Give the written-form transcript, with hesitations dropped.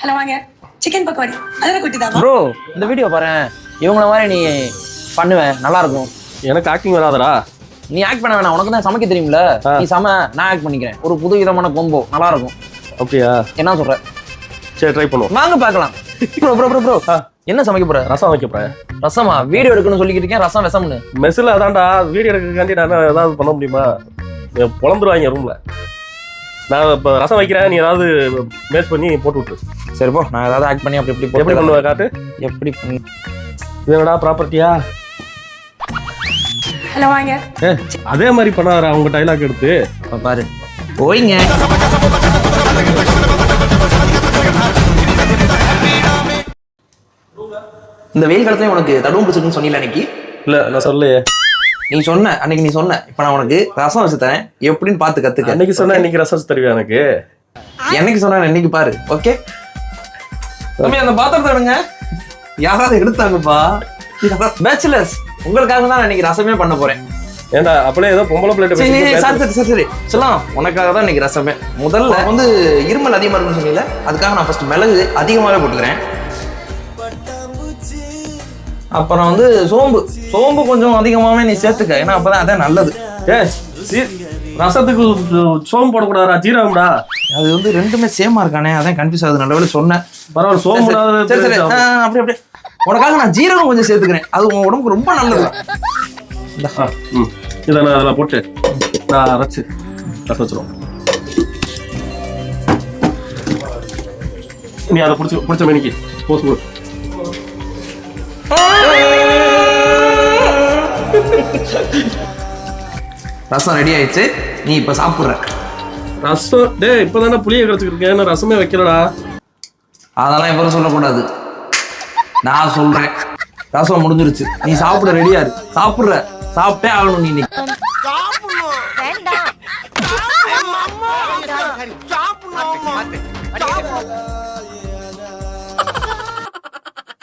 Hello வாங்க chicken pakodi அதெல்லாம் குட்டிதான் bro இந்த வீடியோ பாரு இவங்கள மாதிரி நீ பண்ணுவேன் நல்லா இருக்கும். எனக்கு ஆக்டிங் வராதடா. நீ ஆக்ட் பண்ண வேணாம், உனக்கு தான் சமைக்க தெரியும்ல. நீ நான் ஆக்ட் பண்ணிக்கிறேன். ஒரு புது விதமான கொம்போ நல்லா இருக்கும். அப்படியா? என்ன சொல்ற? சரி ட்ரை பண்ணுவோம். வாங்க பார்க்கலாம். ப்ரோ ப்ரோ ப்ரோ ப்ரோ என்ன சமைக்க போற? ரசம் வைக்க போறேன். ரசமா? வீடியோ எடுக்கணும்னு சொல்லிக்கிட்டு இருக்கேன். ரசம் விஷம்னு மெஸ்ஸில் அதான்டா வீடியோ எடுக்கிறதுக்காண்டி நான் ஏதாவது பண்ண முடியுமா? புலந்துருவாங்க ரூம்ல. நான் இப்போ ரசம் வைக்கிறேன், நீ ஏதாவது மேட்ச் பண்ணி போட்டு விட்டுரு. சரி போ, நான் ஏதாவது ஆக்ட் பண்ணி அப்படி எப்படி பண்ணுவேன் காட்டு. எப்படி பண்ணி இது என்னடா ப்ராப்பர்ட்டியா? ஹலோ வாங்க அதே மாதிரி பண்ணாரு அவங்க டைலாக் எடுத்து பாரு. ஓய்ங்க இந்த வெயில் காலத்துல உனக்கு தடுவும் பிடிச்சிருக்குன்னு சொன்னீல அன்னைக்கு? இல்ல நான் சொல்லலையே. நீ சொன்ன அன்னைக்கு, நீ சொன்ன இப்ப நான் உனக்கு ரசம் வச்சு தரேன், எப்படின்னு பார்த்து கத்துக்க. அன்னைக்கு சொன்னா இன்னைக்கு ரசம் வச்சு தருவியா எனக்கு? என்னைக்கு சொன்ன இன்னைக்கு பாரு. ஓகே தம்பி அந்த பாத்திரத்தை எடுங்க. யாராவது எடுத்தாங்கப்பா. பேச்சுலர்ஸ் உங்களுக்காக தான் நான் இன்னைக்கு ரசமே பண்ண போறேன். ஏன்டா அப்படியே ஏதோ பொம்பளை பிளேட் சரி சொல்லலாம். உனக்காக தான் இன்னைக்கு ரசமே. முதல்ல வந்து இருமல் அதிகமா இருக்குன்னு சொன்னீங்க, அதுக்காக நான் ஃபர்ஸ்ட் மிளகு அதிகமாகவே போட்டுக்கிறேன். அப்புறம் வந்து சோம்பு கொஞ்சம் அதிகமாகவே நீ சேர்த்துக்க, ஏன்னா அப்பதான் அதான் நல்லது. ரசத்துக்கு சோம்பு போடக்கூடாதா? ஜீரகம்டா. அது வந்து ரெண்டுமே சேமா இருக்கானே, அதான் கன்ஃபியூஸ் ஆகுது. நல்ல வேலை சொன்னேன். பரவாயில்ல சோம்பு. அப்படி உனக்காக நான் ஜீரகம் கொஞ்சம் சேர்த்துக்கிறேன், அது உங்க உடம்புக்கு ரொம்ப நல்லது. இதை நான் அதில் போட்டு நான் அரைச்சு ரசம் வச்சிருவோம். நீ அதை பிடிச்ச மணிக்கு போஸ் போடு. ரசம் ரெடி ஆயிடுச்சு, நீ இப்ப சாப்பிடுற. ரசம் இப்பதானே புளியை கரைச்சிருக்கேன், ரசமே வைக்கிறடா. அதெல்லாம் எப்பறம் சொல்லக்கூடாது, நான் சொல்றேன். ரசம் முடிஞ்சிருச்சு, நீ சாப்பிட ரெடியா இரு. சாப்பிட்டே ஆகணும் நீ இன்னைக்கு. வேண்டாம்